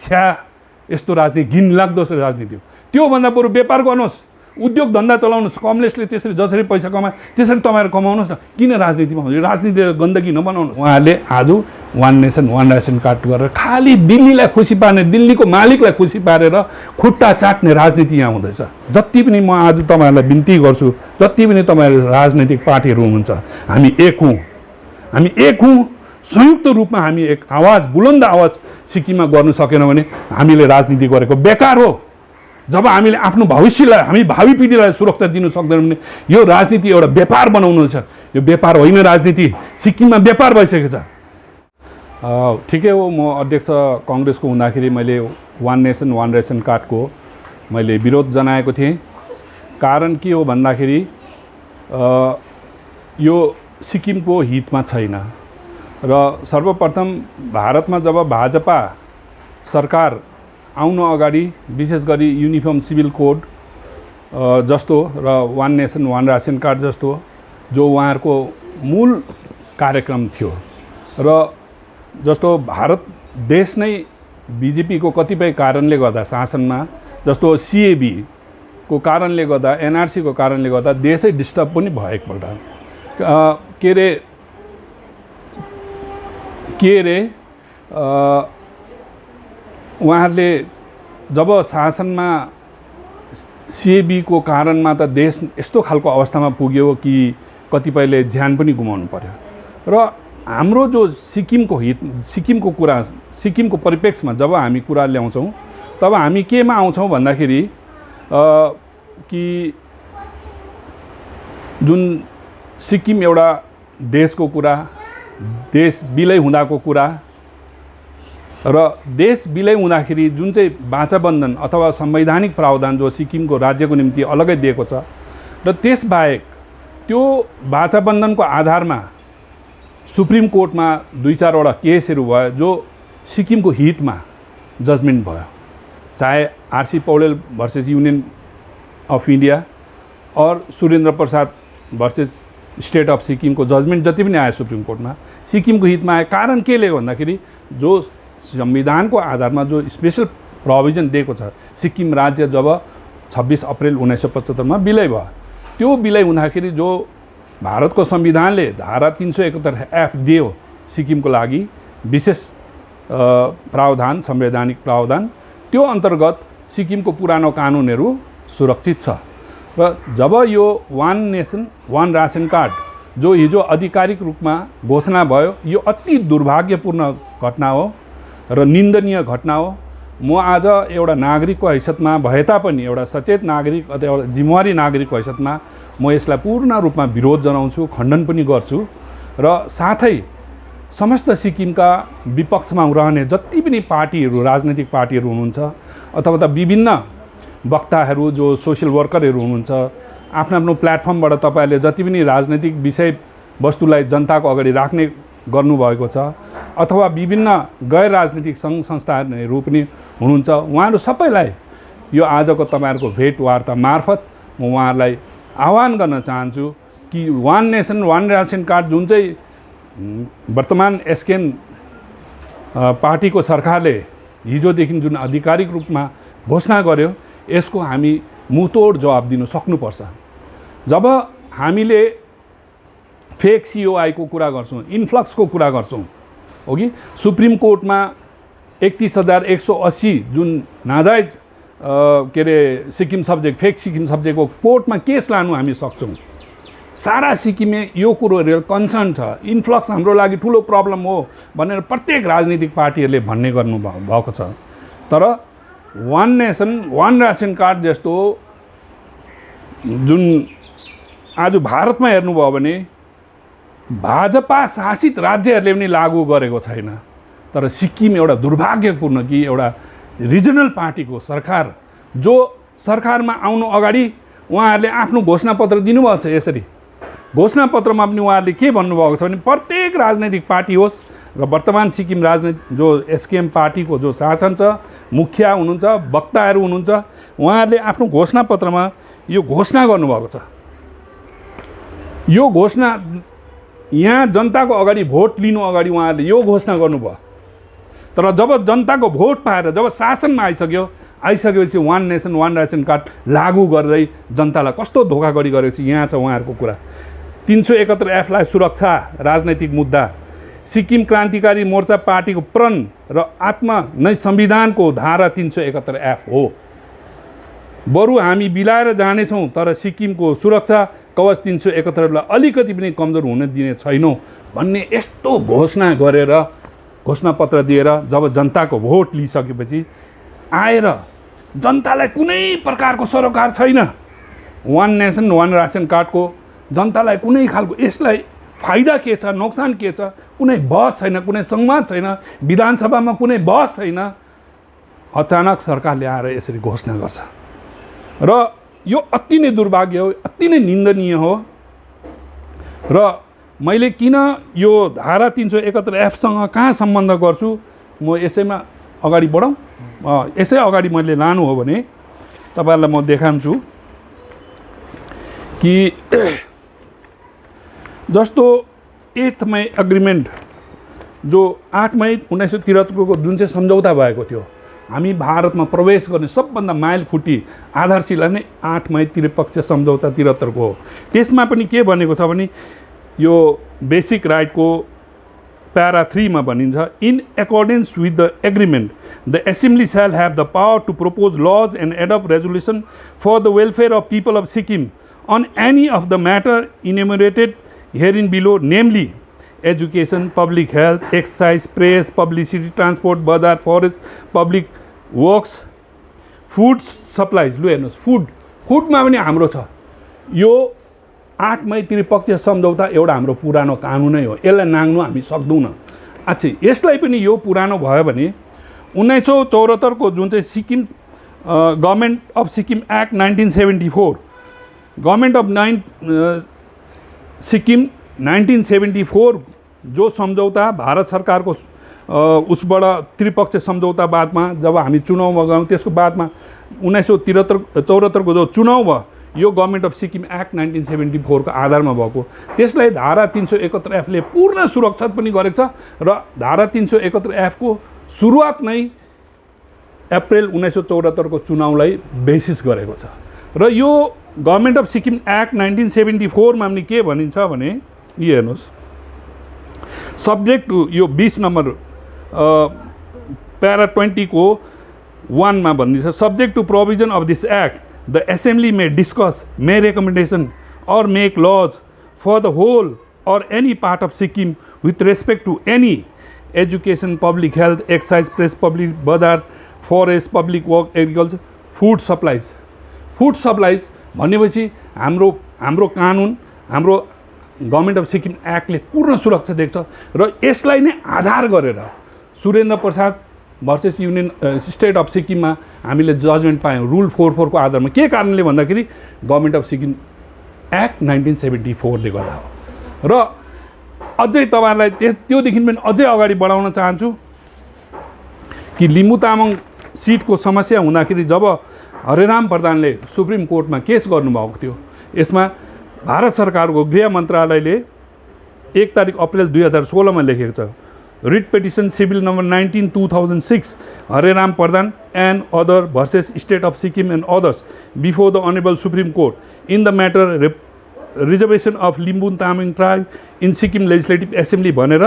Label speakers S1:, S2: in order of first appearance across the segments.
S1: छ्या यस्तो राजनीति घिनलाग्दो राजनीति हो। त्योभन्दा बरु व्यापार गर्नुहोस्, उद्योग धन्दा चलाउनुहोस्, कमलेसले त्यसरी जसरी पैसा कमाए त्यसरी तपाईँहरू कमाउनुहोस् न। किन राजनीतिमा हुन्छ? राजनीति गन्दगी नबनाउनुहोस्। उहाँहरूले आज वान नेसन वान रासन कार्ड गरेर खालि दिल्लीलाई खुसी पार्ने, दिल्लीको मालिकलाई खुसी पारेर खुट्टा चाट्ने राजनीति यहाँ हुँदैछ। जति पनि म आज तपाईँहरूलाई बिन्ती गर्छु, जति पनि तपाईँहरू राजनैतिक पार्टीहरू हुनुहुन्छ, हामी एक हौँ, हामी एक हौँ। संयुक्त रूपमा हामी एक आवाज, बुलन्द आवाज सिक्किममा गर्नु सकेनौँ भने हामीले राजनीति गरेको बेकार हो। जब हामीले आफ्नो भविष्यलाई, हामी भावी पिँढीलाई सुरक्षा दिनु सक्दैनौँ भने यो राजनीति एउटा व्यापार बनाउनु छ। यो व्यापार होइन, राजनीति सिक्किममा व्यापार भइसकेको छ। ठिकै हो, म अध्यक्ष काङ्ग्रेसको हुँदाखेरि मैले वान नेसन वान रेसन कार्डको मैले विरोध जनाएको थिएँ। कारण के हो भन्दाखेरि यो सिक्किमको हितमा छैन र सर्वप्रथम भारतमा जब भाजपा सरकार आउनु अगाडि विशेष गरी युनिफर्म सिभिल कोड जस्तो र वान नेसन वान रासन कार्ड जस्तो जो उहाँहरूको मूल कार्यक्रम थियो र जस्तो भारत देश नै बीजेपी को कतिपय कारणले गर्दा शासनमा, जस्तो सीएबी को कारणले गर्दा, एनआरसी को कारणले गर्दा देशै डिस्टर्ब पनि भयो एकपल्ट। के रे उहाँहरूले जब शासनमा सीएबी को कारणमा त देश यस्तो खालको अवस्थामा पुग्यो कि कतिपयले ज्यान पनि गुमाउनु पर्यो र हाम्रो जो सिक्किमको हित, सिक्किमको कुरा, सिक्किमको परिप्रेक्ष्यमा जब हामी कुरा ल्याउँछौँ तब हामी केमा आउँछौँ भन्दाखेरि कि जुन सिक्किम एउटा देशको कुरा, देश विलय हुँदाको कुरा र देश विलय हुँदाखेरि जुन चाहिँ वाचाबन्धन अथवा संवैधानिक प्रावधान जो सिक्किमको राज्यको निम्ति अलग्गै दिएको छ र त्यसबाहेक त्यो वाचाबन्धनको आधारमा सुप्रिम कोर्टमा 2-4वटा केसहरू भयो जो सिक्किमको हितमा जजमेन्ट भयो, चाहे RC Paudel versus union of India और Surendra Prasad versus state of सिक्किमको जजमेन्ट जति पनि आयो सुप्रिम कोर्टमा सिक्किमको हितमा आयो। कारण केले भन्दाखेरि जो संविधानको आधारमा जो स्पेशल प्रोभिजन दिएको छ, सिक्किम राज्य जब 26 अप्रिल 1975 मा विलय भयो, त्यो विलय हुँदाखेरि जो भारतको संविधानले धारा 371 एफ दियो सिक्किमको लागि विशेष प्रावधान, संवैधानिक प्रावधान, त्यो अन्तर्गत सिक्किमको पुरानो कानुनहरू सुरक्षित छ र जब यो वान नेसन वान रासन कार्ड जो हिजो आधिकारिक रूपमा घोषणा भयो, यो अति दुर्भाग्यपूर्ण घटना हो र निन्दनीय घटना हो। म आज एउटा नागरिकको हैसियतमा भए तापनि, एउटा सचेत नागरिक अथवा एउटा जिम्मेवारी नागरिकको हैसियतमा म यसलाई पूर्ण रूपमा विरोध जनाउँछु, खण्डन पनि गर्छु र साथै समस्त सिक्किमका विपक्षमा रहने जति पनि पार्टीहरू, राजनीतिक पार्टीहरू हुनुहुन्छ अथवा त विभिन्न वक्ताहरू जो सोशल वर्करहरू हुनुहुन्छ, आफ्नो आफ्नो प्लेटफर्मबाट तपाईहरुले जति पनि राजनीतिक विषय वस्तुलाई जनताको अगाडि राख्ने गर्नुभएको छ अथवा विभिन्न गैर राजनीतिक सङ्घ संस्थाहरू पनि हुनुहुन्छ, उहाँहरू सबैलाई यो आजको तपाईहरुको भेट वार्ता मार्फत म उहाँहरूलाई आह्वान गर्न चाहन्छु कि वान नेसन वान रासन कार्ड जुन चाहिँ वर्तमान एसकेएम पार्टीको सरकारले हिजोदेखि जुन आधिकारिक रूपमा घोषणा गर्यो, यसको हामी मुतोड जवाब दिन सक्नुपर्छ। जब हामीले फेक सीओआई को कुरा गर्छौं, इन्फ्लक्स को कुरा गर्छौं, हो कि सुप्रिम कोर्टमा 31,180 जुन नाजायज के रे सिक्किम सब्जेक्ट, फेक सिक्किम सब्जेक्टको कोर्टमा केस लानु हामी सक्छौं। सारा सिक्किममा यो कुरो रियल कन्सर्न छ, इन्फ्लक्स हाम्रो लागि ठुलो प्रब्लम हो भनेर प्रत्येक राजनीतिक पार्टीहरूले भन्ने गर्नु भएको छ। तर वान नेसन वान रासन कार्ड जस्तो जुन आज भारतमा हेर्नुभयो भने भाजपा शासित राज्यहरूले पनि लागू गरेको छैन, तर सिक्किम एउटा दुर्भाग्यपूर्ण कि एउटा रिजनल पार्टीको सरकार जो सरकारमा आउनु अगाडि उहाँहरूले आफ्नो घोषणापत्र दिनुभएको छ। यसरी घोषणापत्रमा पनि उहाँहरूले के भन्नुभएको छ भने प्रत्येक राजनैतिक पार्टी होस् र वर्तमान सिक्किम राजनीति जो एसकेएम पार्टीको जो शासन छ, मुखिया हुनुहुन्छ, वक्ताहरू हुनुहुन्छ, उहाँहरूले आफ्नो घोषणापत्रमा यो घोषणा गर्नुभएको छ। यो घोषणा यहाँ जनताको अगाडि भोट लिनु अगाडि उहाँहरूले यो घोषणा गर्नुभयो। तर जब जनताको भोट पाएर जब शासनमा आइसकेपछि वान नेसन वान रासन कार्ड लागू गर्दै जनतालाई कस्तो धोखाधडी गरेको छ। यहाँ छ उहाँहरूको कुरा। 371 एफलाई सुरक्षा राजनैतिक मुद्दा। सिक्किम क्रान्तिकारी मोर्चा पार्टीको प्रण र आत्मा नै संविधानको धारा 371 एफ हो। बरु हामी बिलाएर जानेछौँ तर सिक्किमको सुरक्षा कवच 371लाई अलिकति पनि कमजोर हुन दिने छैनौँ भन्ने यस्तो घोषणापत्र दिएर जब जनताको भोट लिइसकेपछि आएर जनतालाई कुनै प्रकारको सरोकार छैन। वान नेसन वान रासन कार्डको जनतालाई कुनै खालको यसलाई फाइदा के छ नोक्सान के छ कुनै बहस छैन, कुनै संवाद छैन, विधानसभामा कुनै बहस छैन। अचानक सरकारले आएर यसरी घोषणा गर्छ र यो अति नै दुर्भाग्य हो, अति नै निन्दनीय हो। र मैले किन यो धारा 371 एफसँग कहाँ सम्बन्ध गर्छु म यसैमा अगाडि बढौँ। यसै अगाडि मैले लानु हो भने तपाईहरुलाई म देखाउँछु कि जस्तो 8 मई एग्रिमेन्ट जो 8 मई 1973 को जुन चाहिँ सम्झौता भएको थियो, हामी भारतमा प्रवेश गर्ने सबभन्दा माइल खुट्टी आधारशिला नै 8 मई त्रिपक्षीय सम्झौता 73 को हो। त्यसमा पनि के भनेको छ भने यो बेसिक राइटको प्यारा 3 मा भनिन्छ, इन अकर्डेन्स विथ द एग्रिमेन्ट द एसेम्ब्ली shall have the power to propose laws and adopt resolution for the welfare of people of Sikkim on any of the matter enumerated herein below, namely education, public health, excise, press, publicity, transport, bazar, forest, public works, food supplies। लु हेर्नुहोस्, फुडमा पनि हाम्रो छ। यो 8 मई त्रिपक्षीय सम्झौता एउटा हाम्रो पुरानो कानुनै हो, यसलाई नाग्नु हामी सक्दैनौँ। अच्छा, यसलाई पनि यो पुरानो भयो भने 1974 को जुन चाहिँ Sikkim government of Sikkim act 1974, government of Sikkim 1974 जो सम्झौता भारत सरकारको उसबाट त्रिपक्षीय सम्झौता बादमा जब हामी चुनावमा गयौँ त्यसको बादमा 1974 को जो चुनाव भयो यो गभर्नमेन्ट अफ सिक्किम एक्ट 1974 को आधारमा भएको। त्यसलाई धारा 371 एफले पूर्ण सुरक्षित पनि गरेको छ र धारा 371 एफको सुरुवात नै अप्रिल 1974 को चुनावलाई बेसिस गरेको छ। र यो गभर्नमेन्ट अफ सिक्किम एक्ट 1974 मा पनि के भनिन्छ भने यो हेर्नुहोस्, सब्जेक्ट टु यो 20 नम्बर प्यारा 20 को 1 मा भनिन्छ, subject to provision of this act the assembly may discuss, may recommendation or make laws for the whole or any part of Sikkim with respect to any education, public health, excise, press, public bazar, forest, public work, agriculture, food supplies। Food supplies भनेपछि हाम्रो कानुन, हाम्रो government of Sikkim एक्टले पूर्ण सुरक्षा देख्छ र यसलाई नै आधार गरेर Surendra Prasad versus union state of सिक्किममा हामीले जजमेन्ट पायौँ रुल 44 को आधारमा। के कारणले भन्दाखेरि गभर्नमेन्ट अफ सिक्किम एक्ट 1974 ले गर्दा हो। र अझै तपाईहरुलाई त्योदेखि पनि अझै अगाडि बढाउन चाहन्छु कि लिम्बू तामाङ सिटको समस्या हुँदाखेरि जब हरेराम प्रधानले सुप्रिम कोर्टमा केस गर्नुभएको थियो, यसमा भारत सरकारको गृह मन्त्रालयले 1 तारिक अप्रिल 2016 मा लेखेको छ, writ petition civil number 19 2006 Hareram Pradhan and other versus state of Sikkim and others before the honourable supreme court in the matter reservation of Limbu Tamang tribe in Sikkim legislative assembly भनेर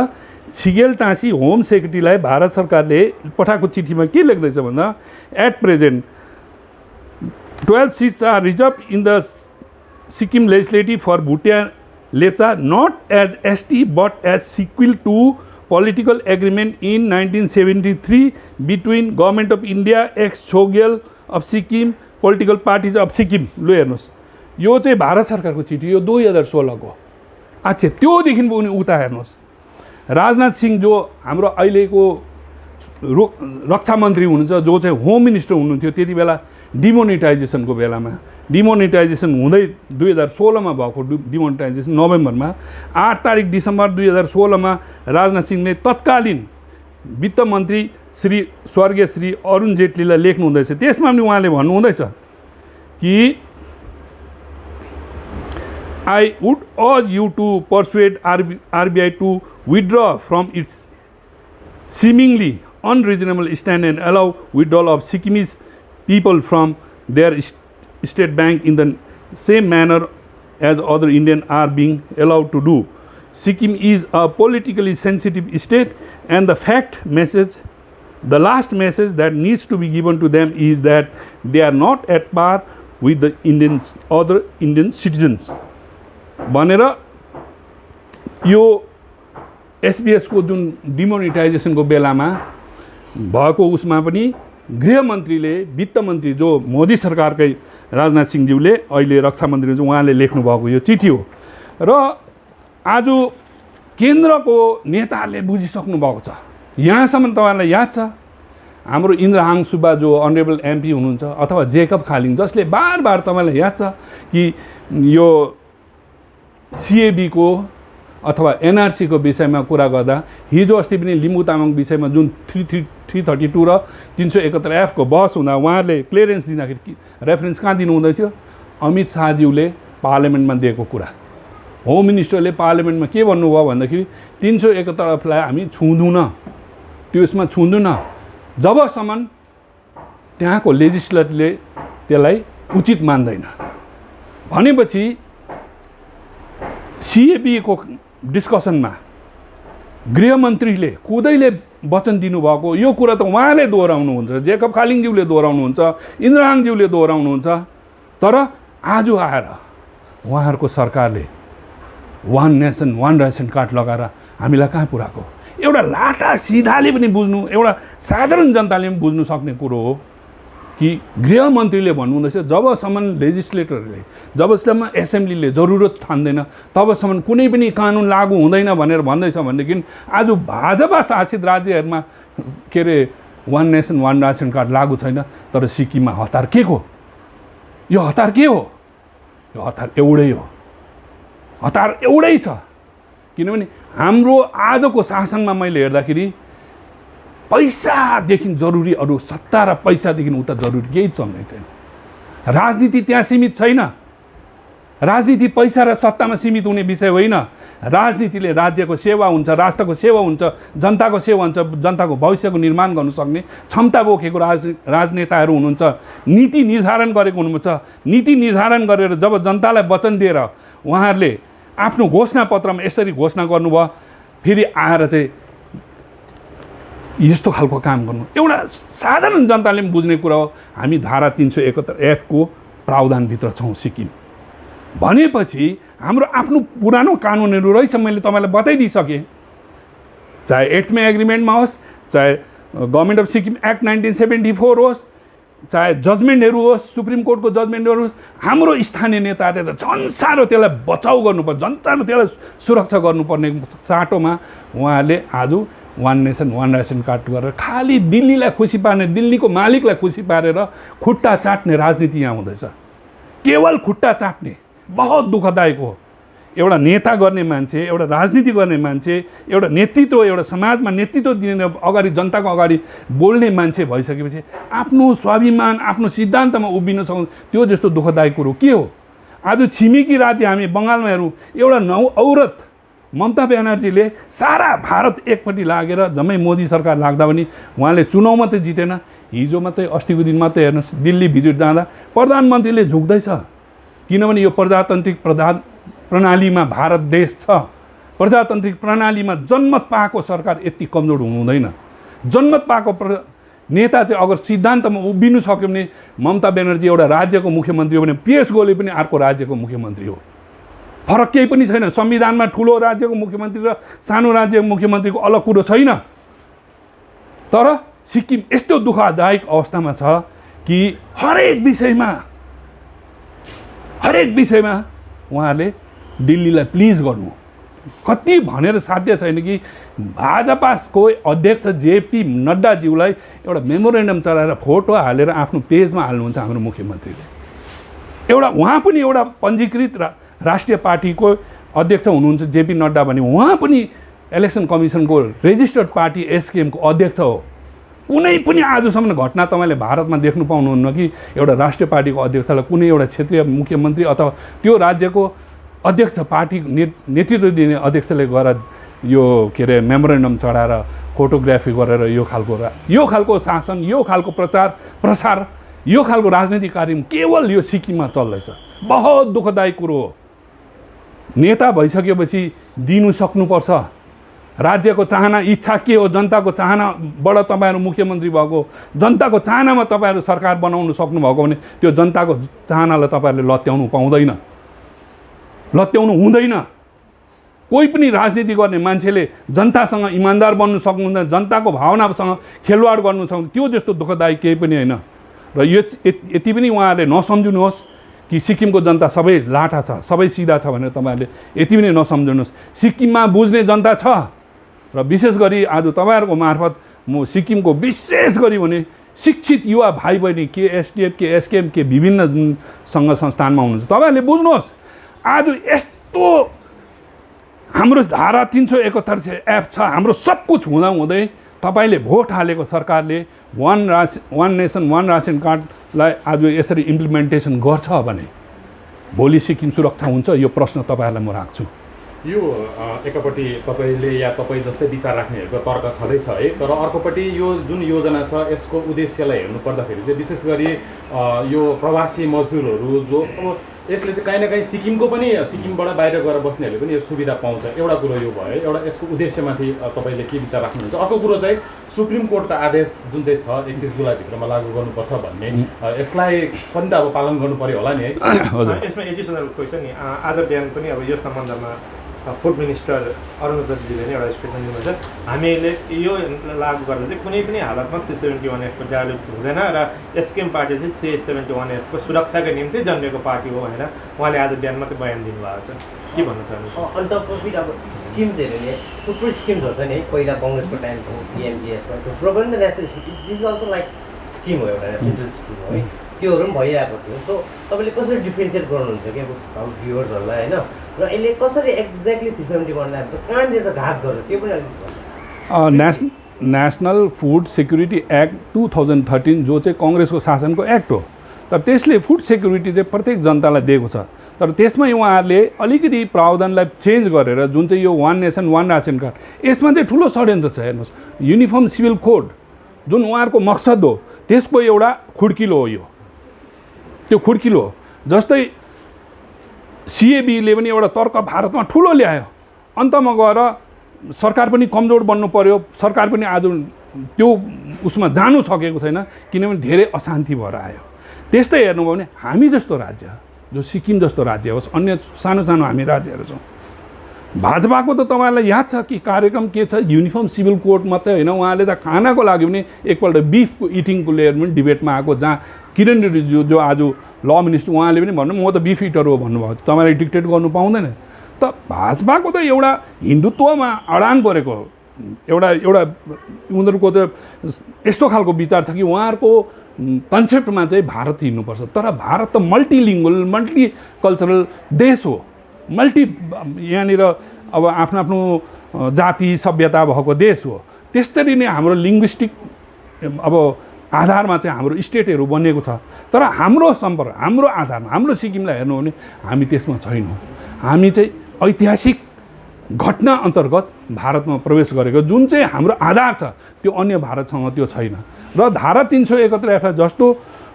S1: छिगेल टाँसी होम सेक्रेटरीलाई भारत सरकारले पठाएको चिठीमा के लेख्दैछ भन्दा, at present 12 seats are reserved in the Sikkim legislative for Bhutia Lepcha not as ST but as sequel to political agreement in 1973 between Government of India, ex-Chogyal of Sikkim, political parties of Sikkim। लु हेर्नुहोस्, यो चाहिँ भारत सरकारको चिठी, यो 2016 को। अच्छा, त्योदेखि पनि उता हेर्नुहोस्, राजनाथ सिंह जो हाम्रो अहिलेको रक्षा मन्त्री हुनुहुन्छ, जो चाहिँ होम मिनिस्टर हुनुहुन्थ्यो त्यति बेला डिमोनिटाइजेसनको बेलामा, डिमोनिटाइजेसन हुँदै 2016 मा भएको डिमोनिटाइजेसन नोभेम्बरमा 8 तारिक डिसेम्बर 2016 मा राजनाथ सिंहले तत्कालीन वित्त मन्त्री श्री स्वर्गीय श्री अरुण जेटलीलाई लेख्नु हुँदैछ। त्यसमा पनि उहाँले भन्नु हुँदैछ कि I would urge you to persuade RBI to withdraw from its seemingly unreasonable stand and allow withdrawal of Sikkimese people from their state bank in the same manner as other Indians are being allowed to do. Sikkim is a politically sensitive state, and the last message that needs to be given to them is that they are not at par with the other Indian citizens. भनेर यो SBS को जुन डिमोनिटाइजेसन को बेलामा भएको उसमा पनि गृहमन्त्रीले वित्त मन्त्री जो मोदी सरकारकै राजनाथ सिंहज्यूले अहिले रक्षा मन्त्री उहाँले लेख्नु भएको यो चिठी हो र आज केन्द्रको नेताहरूले बुझिसक्नु भएको छ। यहाँसम्म तपाईहरुलाई याद छ हाम्रो इन्द्रहाङ सुब्बा जो अनरेबल एमपी हुनुहुन्छ अथवा जेकब खालिङ जसले बार तपाईलाई याद छ कि यो सीएबी को अथवा एनआरसी को विषयमा कुरा गर्दा हिजो अस्ति पनि लिम्बू तामाङ विषयमा जुन 332 र 371 एफ को बहस हुँदा उहाँहरूले क्लियरेन्स दिँदाखेरि रेफरेन्स कहाँ दिनु हुँदै थियो अमित शाहज्यूले पार्लियामेन्टमा दिएको कुरा होम मिनिस्टरले पार्लियामेन्टमा के भन्नुभयो भन्दाखेरि 371 एफ लाई हामी छुँदैनौं त्यसमा छुँदैनौं जबसम्म त्यहाँको लेजिस्लेटरले त्यसलाई उचित मान्दैन भनेपछि सीएबी को डिस्कसनमा गृहमन्त्रीले खुदैले वचन दिनुभएको यो कुरा त उहाँले दोहोऱ्याउनुहुन्छ जेकब खालिङज्यूले दोहोऱ्याउनुहुन्छ इन्द्रहाङज्यूले दोहोऱ्याउनुहुन्छ तर आज आएर उहाँहरूको सरकारले वान नेसन वान रासन कार्ड लगाएर हामीलाई कहाँ पुर्याएको एउटा लाटा सिधाले पनि बुझ्नु एउटा साधारण जनताले पनि बुझ्नु सक्ने कुरो हो कि गृहमन्त्रीले भन्नुहुँदैछ जबसम्म लेजिस्लेटरले जबसम्म एसेम्ब्लीले जरुरत ठान्दैन तबसम्म कुनै पनि कानुन लागू हुँदैन भनेर भन्दैछ भनेदेखि आज भाजपा शासित राज्यहरुमा के रे वान नेसन वान रासन कार्ड लागू छैन तर सिक्किममा हतार के को यो हतार के हो यो हतार एउटै हो हतार एउटै छ किनभने हाम्रो आजको शासनमा मैले हेर्दाखेरि पैसादेखि जरुरी अरु सत्ता र पैसादेखि उता जरुरी केही चल्नै छैन राजनीति त्यहाँ सीमित छैन राजनीति पैसा र सत्तामा सीमित हुने विषय होइन राजनीतिले राज्यको सेवा हुन्छ राष्ट्रको सेवा हुन्छ जनताको सेवा हुन्छ जनताको भविष्यको निर्माण गर्न सक्ने क्षमता बोकेको राजनेताहरू हुनुहुन्छ नीति निर्धारण गरेको हुनुहुन्छ नीति निर्धारण गरेर जब जनतालाई वचन दिएर उहाँहरूले आफ्नो घोषणा पत्रमा यसरी घोषणा गर्नुभयो फेरि आएर चाहिँ यस्तो खालको काम गर्नु एउटा साधारण जनताले पनि बुझ्ने कुरा हो हामी धारा 371 एफ को प्रावधान भित्र छौं सिक्किम भनेपछि हाम्रो आफ्नो पुरानो कानुनहरु रहेछ मैले तपाईलाई बताइदिसके चाहे 8 मे एग्रीमेन्टमा होस् चाहे गभर्नमेन्ट अफ सिक्किम एक्ट 1974 होस् चाहे जजमेन्टहरु होस् सुप्रिम कोर्टको जजमेन्टहरु होस् हाम्रो स्थानीय नेताहरूले त झन् साह्रो त्यसलाई बचाउ गर्नुपर्छ जनताले त्यसलाई सुरक्षा गर्नुपर्ने चाटोमा उहाँहरूले आज वान नेसन वान रासन कार्ड गरेर खाली दिल्लीलाई खुसी पार्ने दिल्लीको मालिकलाई खुसी पारेर खुट्टा चाट्ने राजनीति यहाँ हुँदैछ केवल खुट्टा चाट्ने बहुत दुःखदायक हो एउटा नेता गर्ने मान्छे एउटा राजनीति गर्ने मान्छे एउटा नेतृत्व एउटा समाजमा नेतृत्व दिने अगाडि जनताको अगाडि बोल्ने मान्छे भइसकेपछि आफ्नो स्वाभिमान आफ्नो सिद्धान्तमा उभिन सक्नु त्यो जस्तो दुःखदायक कुरो के हो आज छिमेकी राज्य हामी बंगालमा हेरौं एउटा औरत ममता ब्यानर्जीले सारा भारत एकपट्टि लागेर जम्मै मोदी सरकार लाग्दा पनि उहाँले चुनाव मात्रै जितेन हिजो मात्रै अस्तिको दिन मात्रै हेर्नुस् दिल्ली भिजिट जाँदा प्रधानमन्त्रीले झुक्दैछ किनभने यो प्रजातान्त्रिक प्रणालीमा भारत देश छ प्रजातान्त्रिक प्रणालीमा जन्मत पाएको सरकार यति कमजोर हुनुहुँदैन जन्मत पाएको नेता चाहिँ अगर सिद्धान्तमा उभिनु सक्यो भने ममता ब्यानर्जी एउटा राज्यको मुख्यमन्त्री हो भने पीएस गोले पनि अर्को राज्यको मुख्यमन्त्री हो फरक केही पनि छैन संविधानमा ठूलो राज्यको मुख्यमन्त्री र सानो राज्यको मुख्यमन्त्रीको अलग कुरो छैन तर सिक्किम यस्तो दुःखदायक अवस्थामा छ कि हरेक विषयमा उहाँहरूले दिल्लीलाई प्लिज गर्नु कति भनेर साध्य छैन कि भाजपाको अध्यक्ष जेपी नड्डा ज्यूलाई एउटा मेमोरेन्डम चढाएर फोटो हालेर आफ्नो पेजमा हाल्नुहुन्छ हाम्रो मुख्यमन्त्रीले एउटा उहाँ पनि एउटा पञ्जीकृत राष्ट्रिय पार्टीको अध्यक्ष हुनुहुन्छ जेपी नड्डा भने उहाँ पनि इलेक्सन कमिसनको रेजिस्टर्ड पार्टी एसकेएम को अध्यक्ष हो कुनै पनि आजसम्म घटना तपाईले भारतमा देख्नु पाउनुहुन्न कि एउटा राष्ट्रिय पार्टीको अध्यक्षलाई कुनै एउटा क्षेत्रीय मुख्यमन्त्री अथवा त्यो राज्यको अध्यक्ष पार्टी नेतृत्व दिने अध्यक्षले गएर यो के रे मेमोरेन्डम चढाएर फोटोग्राफी गरेर यो खालको शासन, यो खालको प्रसार, यो खालको राजनीतिक कार्यक्रम केवल यो सिक्किममा चल्दैछ। बहुत दुःखदायी कुरो हो। नेता भइसकेपछि दिनु सक्नुपर्छ। राज्यको चाहना, इच्छा के हो, जनताको चाहनाबाट तपाईँहरू मुख्यमन्त्री भएको, जनताको चाहनामा तपाईँहरू सरकार बनाउनु सक्नुभएको भने त्यो जनताको चाहनालाई तपाईँहरूले लत्याउनु पाउँदैन, लत्याउनु हुँदैन। कोही पनि राजनीति गर्ने मान्छेले जनतासँग इमान्दार बन्नु सक्नुहुँदैन, जनताको भावनासँग खेलवाड गर्नु सक्नु, त्यो जस्तो दुःखदायी केही पनि होइन। र यो यति पनि उहाँहरूले नसम्झिनुहोस् कि सिक्किमको जनता सबै लाटा छ, सबै सिधा छ भनेर तपाईँहरूले यति पनि नसम्झिनुहोस्। सिक्किममा बुझ्ने जनता छ र विशेष गरी आज तपाईँहरूको मार्फत म सिक्किमको विशेष गरी भने शिक्षित युवा भाइ बहिनी के एसडिएफ के एसकेएम के विभिन्न सङ्घ संस्थानमा हुनुहुन्छ, तपाईँहरूले बुझ्नुहोस्। आज यस्तो हाम्रो धारा 371 एफ छ, हाम्रो सब कुछ हुँदाहुँदै तपाईँले भोट हालेको सरकारले वान नेसन वान रासन कार्डलाई आज यसरी इम्प्लिमेन्टेसन गर्छ भने भोलि सिक्किम सुरक्षा हुन्छ? यो प्रश्न तपाईँहरूलाई म राख्छु।
S2: यो एकपट्टि तपाईँले या तपाईँ जस्तै विचार राख्नेहरूको तर्क छँदैछ है, तर अर्कोपट्टि यो जुन योजना छ यसको उद्देश्यलाई हेर्नु पर्दाखेरि चाहिँ विशेष गरी यो प्रवासी मजदुरहरू जो अब यसले चाहिँ काहीँ न काहीँ सिक्किमको पनि, सिक्किमबाट बाहिर गएर बस्नेहरूले पनि यो सुविधा पाउँछ। एउटा कुरो यो भयो, एउटा यसको उद्देश्यमाथि तपाईँले के विचार राख्नुहुन्छ? अर्को कुरो चाहिँ सुप्रिम कोर्टको आदेश जुन चाहिँ छ 31 जुलाईभित्रमा लागू गर्नुपर्छ भन्ने, यसलाई पनि त अब पालन गर्नु पर्यो होला नि है।
S3: यसमा एडिसनल क्वेसन नि, आज बिहान पनि अब यो सम्बन्धमा फुड मिनिस्टर अरुणोदयजीले नै एउटा स्टेटमेन्ट दिनुहुन्छ, हामीले यो लागू गर्दा चाहिँ कुनै पनि हालतमा 371 एफको जारी हुँदैन र एसकेएम पार्टी चाहिँ 371 एफको सुरक्षाको निम्ति जन्मेको पार्टी हो भनेर उहाँले आज बिहान मात्रै बयान दिनुभएको छ। के भन्न चाहनुहुन्छ?
S4: अन्त फेरि अब स्किम्सहरू नि थुप्रै स्किम्सहरू छ नि, पहिला कङ्ग्रेसको टाइमको पिएमजिएसमा थुप्रो पनि त national scheme, this is also like scheme हो, एउटा सेन्ट्रल स्किम हो है, त्योहरू पनि भइरहेको थियो। सो तपाईँले कसरी डिफ्रेन्सिएट गर्नुहुन्छ कि अब भ्युवर्सहरूलाई होइन, र यसले कसरी एक्ज्याक्टली 371 लाग्छ, कहाँनिर चाहिँ घात गर्छ त्यो पनि अलिक
S1: नेसनल फुड सेक्युरिटी एक्ट 2013 जो चाहिँ कङ्ग्रेसको शासनको एक्ट हो, तर त्यसले फुड सेक्युरिटी चाहिँ प्रत्येक जनतालाई दिएको छ। तर त्यसमै उहाँहरूले अलिकति प्रावधानलाई चेन्ज गरेर जुन चाहिँ यो वान नेसन वान रासन कार्ड, यसमा चाहिँ ठुलो षड्यन्त्र छ। हेर्नुहोस्, युनिफर्म सिभिल कोड जुन उहाँहरूको मकसद हो त्यसको एउटा खुड्किलो हो। यो त्यो खुड्किलो हो। जस्तै सिएबीले पनि एउटा तर्क भारतमा ठुलो ल्यायो, अन्तमा गएर सरकार पनि कमजोर बन्नु पर्यो, सरकार पनि आज त्यो उसमा जानु सकेको छैन किनभने धेरै अशान्ति भएर आयो। त्यस्तै हेर्नुभयो भने हामी जस्तो राज्य, जो सिक्किम जस्तो राज्य होस्, अन्य सानो सानो हामी राज्यहरू छौँ, भाजपाको त तपाईँलाई याद छ कि कार्यक्रम के छ, युनिफर्म सिभिल कोड मात्रै होइन, उहाँले त खानाको लागि पनि एकपल्ट बिफको इटिङको लिएर पनि डिबेटमा आएको, जहाँ किरण रिजिजू जो आज ल मिनिस्टर उहाँले पनि भन्नु म त बिफ इटर हो भन्नुभयो, तपाईँले डिक्टेट गर्नु पाउँदैन। त भाजपाको त एउटा हिन्दुत्वमा अडान परेको एउटा उनीहरूको त यस्तो खालको विचार छ कि उहाँहरूको कन्सेप्टमा चाहिँ भारत हिँड्नुपर्छ। तर भारत त मल्टिलिङ्गुअल मल्टिकल्चरल देश हो, यहाँनिर अब आफ्नो आफ्नो जाति सभ्यता भएको देश हो। त्यसरी नै हाम्रो लिङ्ग्विस्टिक अब आधारमा चाहिँ हाम्रो स्टेटहरू बनिएको छ। तर हाम्रो सम्पर्क, हाम्रो आधारमा, हाम्रो सिक्किमलाई हेर्नु भने हामी त्यसमा छैनौँ। हामी चाहिँ ऐतिहासिक घटना अन्तर्गत भारतमा प्रवेश गरेको, जुन चाहिँ हाम्रो आधार छ त्यो अन्य भारतसँग त्यो छैन। र धारा 371 एफ जस्तो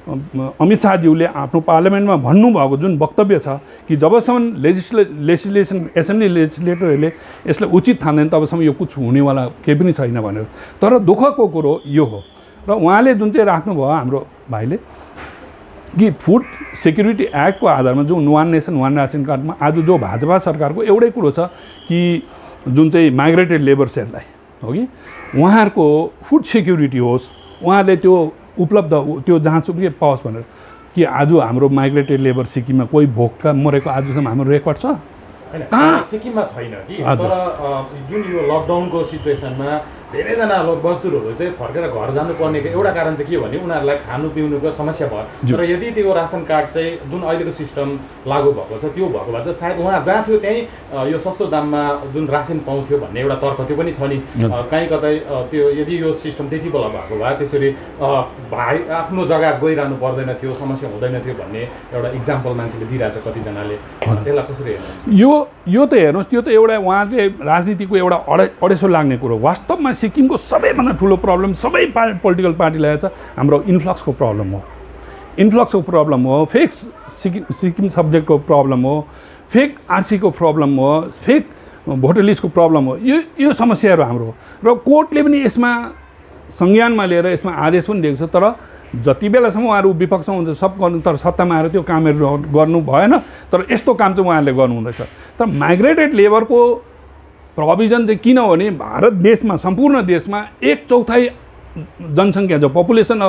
S1: अमित शाहज्यूले आफ्नो पार्लियामेन्टमा भन्नुभएको जुन वक्तव्य छ कि जबसम्म लेजिस्लेसन एसेम्ब्ली लेजिस्लेटरहरूले यसलाई उचित ठान्दैन तबसम्म यो कुछ हुनेवाला केही पनि छैन भनेर। तर दुःखको कुरो यो हो र उहाँले जुन चाहिँ राख्नुभयो हाम्रो भाइले कि फुड सेक्युरिटी एक्टको आधारमा जो वान नेसन वान रासन कार्डमा आज जो भाजपा सरकारको एउटै कुरो छ कि जुन चाहिँ माइग्रेटेड लेबर सेललाई हो कि उहाँहरूको फुड सेक्युरिटी होस्, उहाँहरूले त्यो उपलब्ध त्यो जहाँसुकै पाओस् भनेर। कि आज हाम्रो माइग्रेटेड लेबर सिक्किममा कोही भोकका मरेको आजसम्म हाम्रो रेकर्ड छ?
S2: सिक्किममा छैन कि, तर जुन यो लकडाउनको सिचुएसनमा धेरैजना मजदुरहरू चाहिँ फर्केर घर जानुपर्नेको एउटा कारण चाहिँ के भने उनीहरूलाई खानु पिउनुको समस्या भयो। तर यदि त्यो रासन कार्ड चाहिँ जुन अहिलेको सिस्टम लागू भएको छ त्यो भएको भए त सायद उहाँ जहाँ थियो त्यहीँ यो सस्तो दाममा जुन रासन पाउँथ्यो भन्ने एउटा तर्क त्यो पनि छ नि। कहीँ कतै त्यो यदि यो सिस्टम त्यति बेला भएको भए त्यसरी भाइ आफ्नो जग्गा गइरहनु पर्दैन थियो, समस्या हुँदैन थियो भन्ने एउटा इक्जाम्पल मान्छेले दिइरहेछ कतिजनाले। त्यसलाई कसरी हेर्नु?
S1: यो त हेर्नुहोस्, त्यो त एउटा उहाँले राजनीतिको एउटा अडेसो लाग्ने कुरो। वास्तवमा सिक्किमको सबैभन्दा ठुलो प्रब्लम सबै पोलिटिकल पार्टीलाई छ हाम्रो इन्फ्लक्सको प्रब्लम हो। इन्फ्लक्सको प्रब्लम हो, फेक सिक्किम सब्जेक्टको प्रब्लम हो, फेक आरसीको प्रब्लम हो, फेक भोटर लिस्टको प्रब्लम हो। यो समस्याहरू हाम्रो हो र कोर्टले पनि यसमा संज्ञानमा लिएर यसमा आदेश पनि दिएको छ। तर जति बेलासम्म उहाँहरू विपक्षमा हुन्छ सब गर्नु, तर सत्तामा आएर त्यो कामहरू गर्नु भएन। तर यस्तो काम चाहिँ उहाँहरूले गर्नुहुँदैछ। तर माइग्रेटेड लेबरको प्रोभिजन चाहिँ किन हो भने भारत देशमा सम्पूर्ण देशमा 1/4 जनसङ्ख्या जो पपुलेसन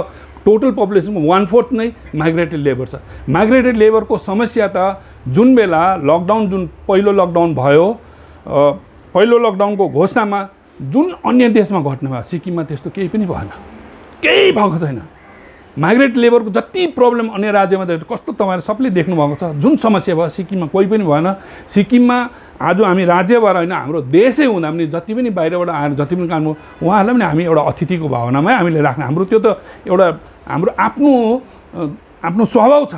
S1: टोटल पपुलेसनको 1/4 नै माइग्रेटेड लेबर छ। माइग्रेटेड लेबरको समस्या त जुन बेला लकडाउन जुन पहिलो लकडाउन भयो, पहिलो लकडाउनको घोषणामा जुन अन्य देशमा घट्नु भयो सिक्किममा त्यस्तो केही पनि भएन, केही भएको छैन। माइग्रेट लेबरको जति प्रब्लम अन्य राज्यमा कस्तो तपाईँहरू सबले देख्नुभएको छ, जुन समस्या भयो सिक्किममा कोही पनि भएन। सिक्किममा आज हामी राज्य भएर होइन हाम्रो देशै हुँदा पनि जति पनि बाहिरबाट आएर जति पनि काम उहाँहरूलाई पनि हामी एउटा अतिथिको भावनामै हामीले राख्ने, हाम्रो त्यो त एउटा हाम्रो आफ्नो स्वभाव छ।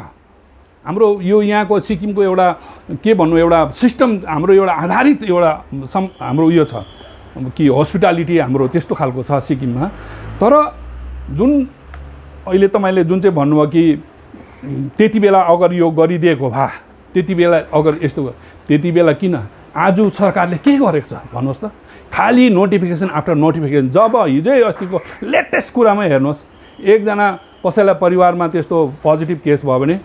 S1: हाम्रो यो यहाँको सिक्किमको एउटा के भन्नु एउटा सिस्टम हाम्रो एउटा आधारित एउटा हाम्रो उयो छ कि हस्पिटालिटी हाम्रो त्यस्तो खालको छ सिक्किममा। तर जुन अहिले तपाईँले जुन चाहिँ भन्नुभयो कि त्यति बेला अगर यो गरिदिएको भए, त्यति बेला अगर यस्तो, त्यति बेला किन आज सरकारले के गरेको छ भन्नुहोस् त? खालि नोटिफिकेसन आफ्टर नोटिफिकेसन। जब हिजै अस्तिको लेटेस्ट कुरामा हेर्नुहोस्, एकजना कसैलाई परिवारमा त्यस्तो पोजिटिभ केस भयो भने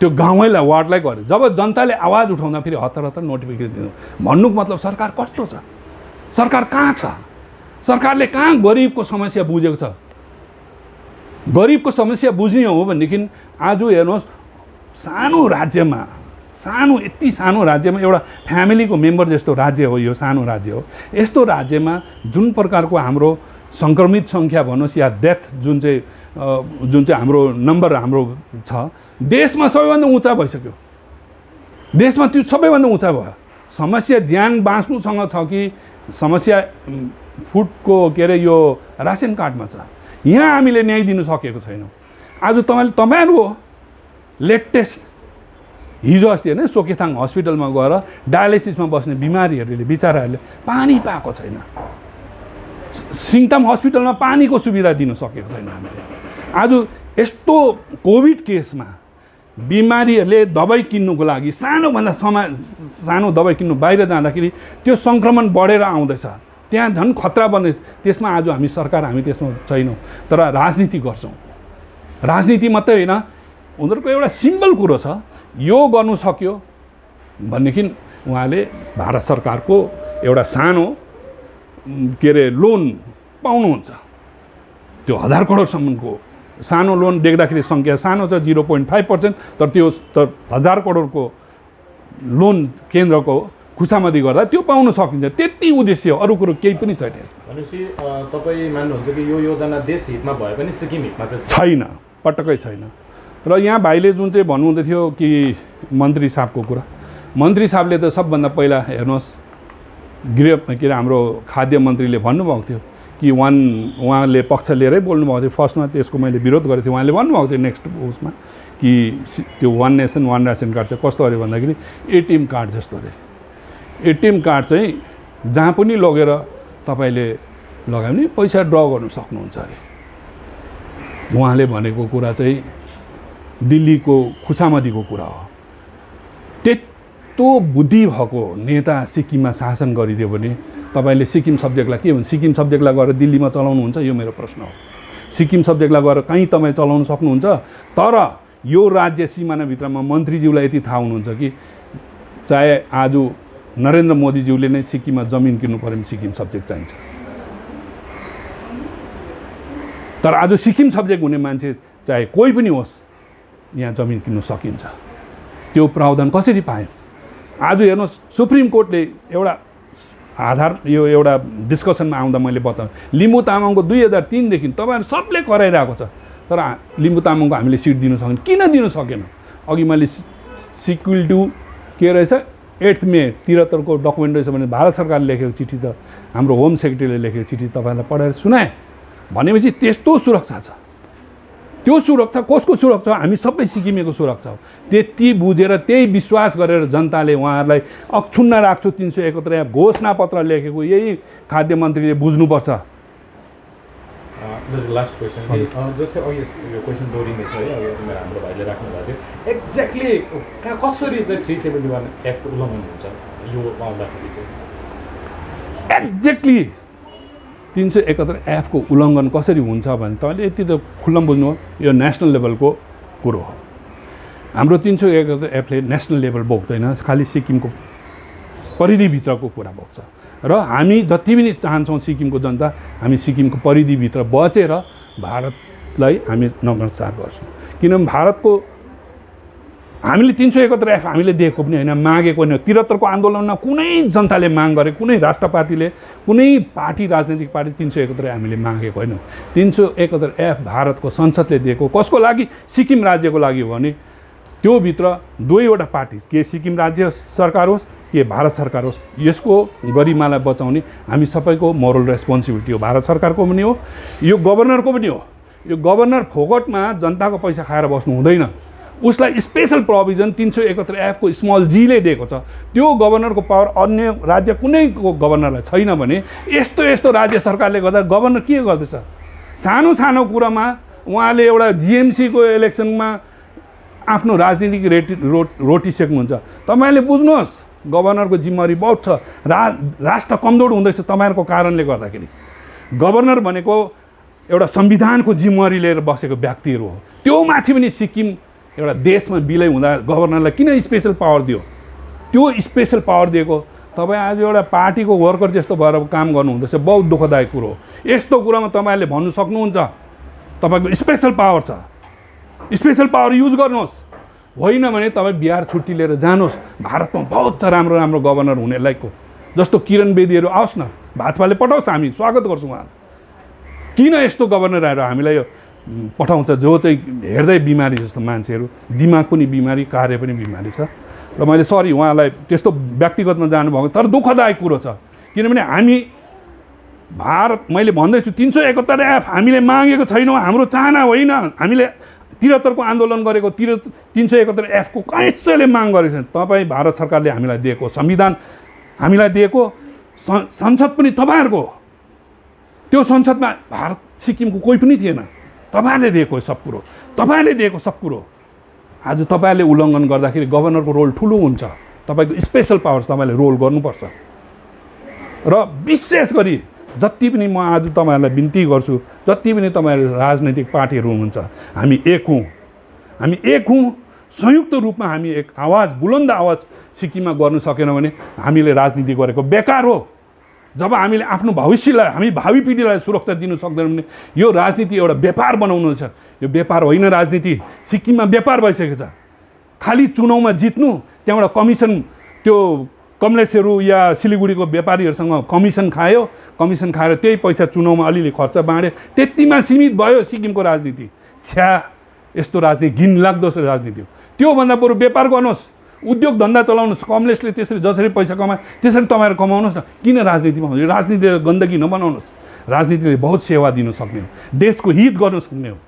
S1: त्यो गाउँलाई वार्डलाई गर्यो। जब जनताले आवाज उठाउँदा फेरि हतार नोटिफिकेसन दिनु। भन्नुको मतलब सरकार कस्तो छ? सरकार कहाँ छ? सरकारले कहाँ गरिबको समस्या बुझेको छ? गरिबको समस्या बुझ्ने हो भनेदेखि आज हेर्नुहोस् सानो राज्यमा, यति सानो राज्यमा एउटा फ्यामिलीको मेम्बर जस्तो राज्य हो यो, सानो राज्य हो। यस्तो राज्यमा जुन प्रकारको हाम्रो सङ्क्रमित सङ्ख्या भन्नुहोस् या डेथ जुन चाहिँ हाम्रो नम्बर हाम्रो छ देशमा सबैभन्दा उच्च भइसक्यो। देशमा त्यो सबैभन्दा उच्च भयो। समस्या ज्यान बाँच्नुसँग छ कि समस्या फुडको के अरे यो रासन कार्डमा छ? यहाँ हामीले न्याय दिनु सकेको छैनौँ। आज तपाईँहरू हो लेटेस्ट हिजो अस्ति होइन सोकेथाङ हस्पिटलमा गएर डायलाइसिसमा बस्ने बिमारीहरूले बिचराहरूले पानी पाएको छैन। सिङताम हस्पिटलमा पानीको सुविधा दिनु सकेको छैन हामीले। आज यस्तो कोभिड केसमा बिमारीहरूले दबाई किन्नुको लागि सानोभन्दा सानो दबाई किन्नु बाहिर जाँदाखेरि त्यो सङ्क्रमण बढेर आउँदैछ, त्यहाँ झन् खतरा बन्दै। त्यसमा आज हामी सरकार हामी त्यसमा छैनौँ, तर राजनीति गर्छौँ। राजनीति मात्रै होइन, उनीहरूको एउटा सिम्बल कुरो छ, यो गर्नु सक्यो भनेदेखि उहाँले भारत सरकारको एउटा सानो के अरे लोन पाउनुहुन्छ। त्यो 1000 करोडसम्मको सानो लोन देख्दाखेरि सङ्ख्या सानो छ 0.5%, तर त्यो 1000 करोडको लोन केन्द्रको खुसामदी गर्दा त्यो पाउन सकिन्छ। त्यति उद्देश्य हो, अरू कुरो केही पनि छैन यसमा।
S2: भनेपछि तपाईँ मान्नुहुन्छ कि यो योजना देश हितमा भए पनि सिक्किम हितमा चाहिँ
S1: छैन, पटक्कै छैन। र यहाँ भाइले जुन चाहिँ भन्नुहुँदै थियो कि मन्त्री साहबको कुरा, मन्त्री साहबले त सबभन्दा पहिला हेर्नुहोस् गृह के अरे हाम्रो खाद्य मन्त्रीले भन्नुभएको थियो कि उहाँले पक्ष लिएरै बोल्नुभएको थियो। फर्स्टमा त्यसको मैले विरोध गरेको थिएँ। उहाँले भन्नुभएको थियो नेक्स्ट उसमा कि त्यो 1 नेसन 1 रासन कार्ड चाहिँ कस्तो अरे भन्दाखेरि एटिएम कार्ड जस्तो अरे। एटिएम कार्ड चाहिँ जहाँ पनि लगेर तपाईँले लगायो भने पैसा ड्र गर्नु सक्नुहुन्छ अरे। उहाँले भनेको कुरा चाहिँ दिल्लीको खुसामदीको कुरा हो। त्यस्तो बुद्धि भएको नेता सिक्किममा शासन गरिदियो भने तपाईँले सिक्किम सब्जेक्टलाई के भन्छ, सिक्किम सब्जेक्टलाई गएर दिल्लीमा चलाउनुहुन्छ? यो मेरो प्रश्न हो। सिक्किम सब्जेक्टलाई गएर कहीँ तपाईँ चलाउन सक्नुहुन्छ? तर यो राज्य सिमानाभित्रमा मन्त्रीज्यूलाई यति थाहा हुनुहुन्छ कि चाहे आज नरेन्द्र मोदीज्यूले नै सिक्किममा जमिन किन्नु पऱ्यो भने सिक्किम सब्जेक्ट चाहिन्छ। तर आज सिक्किम सब्जेक्ट हुने मान्छे चाहे कोही पनि होस् यहाँ जमिन किन्नु सकिन्छ। त्यो प्रावधान कसरी पायो? आज हेर्नुहोस् सुप्रिम कोर्टले एउटा आधार यो एउटा डिस्कसनमा आउँदा मैले बताएँ, लिम्बू तामाङको 2003 देखि तपाईँहरू सबले कराइरहेको छ, तर लिम्बू तामाङको हामीले सिट दिनु सकेन। किन दिनु सकेन? अघि मैले सिक्वल टु के रहेछ 8 मे 73 को डकुमेन्ट रहेछ भने भारत सरकारले लेखेको चिठी त हाम्रो होम सेक्रेटरीले लेखेको चिठी तपाईँलाई पढाएर सुनाएँ। भनेपछि त्यस्तो सुरक्षा छ। त्यो सुरक्षा कसको सुरक्षा हो? हामी सबै सिक्किमेको सुरक्षा हो। त्यति बुझेर त्यही विश्वास गरेर जनताले उहाँहरूलाई अक्षुण्ण राख्छु 371 घोषणापत्र लेखेको यही खाद्य मन्त्रीले बुझ्नुपर्छ।
S2: दिस लास्ट क्वेसन जो चाहिँ अघि यो क्वेसन दोहोरिँदैछ है, अब हाम्रो भाइले राख्नु भएको थियो एक्ज्याक्टली कसरी चाहिँ 371 एक्टको उल्लङ्घन हुन्छ यो पाउँदाखेरि चाहिँ
S1: एक्ज्याक्टली 371 एफको उल्लङ्घन कसरी हुन्छ भने तपाईँले यति त खुल्लम बुझ्नु हो, यो नेसनल लेभलको कुरो हो। हाम्रो 371 एफले नेसनल लेभल बोक्दैन, खालि सिक्किमको परिधिभित्रको कुरा बोक्छ र हामी जति पनि चाहन्छौँ सिक्किमको जनता हामी सिक्किमको परिधिभित्र बचेर भारतलाई हामी नमस्कार गर्छौँ। किनभने भारतको हामीले 371 एफ हामीले दिएको पनि होइन, मागेको होइन। 73को आन्दोलनमा कुनै जनताले माग गरे, कुनै राष्ट्र पार्टीले, कुनै पार्टी राजनैतिक पार्टी 371 हामीले मागेको होइन। 371 एफ भारतको संसदले दिएको। कसको लागि? सिक्किम राज्यको लागि हो भने त्यो भित्र दुईवटा पार्टी, के सिक्किम राज्य सरकार होस् के भारत सरकार होस्, यसको गरिमालाई बचाउने हामी सबैको मोरल रेस्पोन्सिबिलिटी हो। भारत सरकारको पनि हो, यो गभर्नरको पनि हो। यो गभर्नर फोकटमा जनताको पैसा खाएर बस्नु हुँदैन। उसलाई स्पेशल प्रोभिजन 371 एफको स्मल जीले दिएको छ। त्यो गभर्नरको पावर अन्य राज्य कुनैको गभर्नरलाई छैन भने यस्तो यस्तो राज्य सरकारले गर्दा गभर्नर के गर्दैछ? सानो सानो कुरामा उहाँले एउटा जिएमसीको इलेक्सनमा आफ्नो राजनीतिक रोटिसक्नुहुन्छ। तपाईँले बुझ्नुहोस् गभर्नरको जिम्मेवारी बहुत छ। राष्ट्र कमजोर हुँदैछ तपाईँहरूको कारणले गर्दाखेरि। गभर्नर भनेको एउटा संविधानको जिम्मेवारी लिएर बसेको व्यक्तिहरू हो। त्यो माथि पनि सिक्किम एउटा देशमा विलय हुँदा गभर्नरलाई किन स्पेशल पावर दियो? त्यो स्पेशल पावर दिएको तपाईँ आज एउटा पार्टीको वर्कर जस्तो भएर काम गर्नुहुँदैछ, बहुत दुःखदायक कुरो हो। यस्तो कुरामा तपाईँहरूले भन्नु सक्नुहुन्छ तपाईँको स्पेशल पावर छ, स्पेशल पावर युज गर्नुहोस्। होइन भने तपाईँ बिहार छुट्टी लिएर जानुहोस्। भारतमा बहुत छ राम्रो राम्रो गभर्नर हुने लायकको, जस्तो किरण बेदीहरू आओस् न, भाजपाले पठाउँछ, हामी स्वागत गर्छौँ उहाँलाई। किन यस्तो गभर्नरहरू हामीलाई पठाउँछ जो चाहिँ हेर्दै बिमारी जस्तो मान्छेहरू, दिमाग पनि बिमारी, कार्य पनि बिमारी छ। र मैले सरी उहाँलाई त्यस्तो व्यक्तिगतमा जानुभएको, तर दुःखदायक कुरो छ। किनभने हामी भारत, मैले भन्दैछु 371 एफ हामीले मागेको छैनौँ, हाम्रो चाहना होइन। हामीले 73को आन्दोलन गरेको 371 एफको कसैले माग गरेको छैन। तपाईँ भारत सरकारले हामीलाई दिएको संविधान, हामीलाई दिएको संसद पनि तपाईँहरूको, त्यो संसदमा भारत सिक्किमको कोही पनि थिएन। तपाईँहरूले दिएको सब कुरो, तपाईँहरूले दिएको सब कुरो आज तपाईँहरूले उल्लङ्घन गर्दाखेरि गभर्नरको रोल ठुलो हुन्छ। तपाईँको स्पेशल पावर्स तपाईँले रोल गर्नुपर्छ। र विशेष गरी जति पनि म आज तपाईँहरूलाई बिन्ती गर्छु, जति पनि तपाईँहरू राजनैतिक पार्टीहरू हुनुहुन्छ, हामी एक हौँ, हामी एक हौँ। संयुक्त रूपमा हामी एक आवाज, बुलन्द आवाज सिक्किममा गर्नु सकेन भने हामीले राजनीति गरेको बेकार हो। जब हामीले आफ्नो भविष्यलाई, हामी भावी पिँढीलाई सुरक्षा दिन सक्दैनौँ भने यो राजनीति एउटा व्यापार बनाउनु छ। यो व्यापार होइन राजनीति। सिक्किममा व्यापार भइसकेको छ। खालि चुनावमा जित्नु, त्यहाँबाट कमिसन, त्यो कमलेसहरू या सिलिगुडीको व्यापारीहरूसँग कमिसन खायो, कमिसन खाएर त्यही पैसा चुनावमा अलिअलि खर्च बाँड्यो, त्यतिमा सीमित भयो सिक्किमको राजनीति। छ्या, यस्तो राजनीति घिनलाग्दो राजनीति हो। त्योभन्दा बरु व्यापार गर्नुहोस्, उद्योग धन्दा चलाउनुहोस्। कमलेसले त्यसरी जसरी पैसा कमाए त्यसरी तपाईँहरू कमाउनुहोस् न। किन राजनीतिमा हुँदैन? राजनीतिले गन्दगी नबनाउनुहोस्। राजनीतिले बहुत सेवा दिन सक्ने हो, देशको हित गर्न सक्ने हो,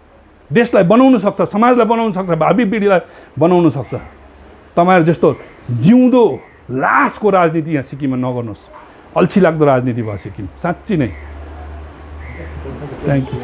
S1: देशलाई बनाउन सक्छ, समाजलाई बनाउन सक्छ, भावी पिँढीलाई बनाउन सक्छ। तपाईँहरू जस्तो जिउँदो लासको राजनीति यहाँ सिक्किममा नगर्नुहोस्। अल्छी लाग्दो राजनीति भयो सिक्किम, साँच्ची नै। Thank you.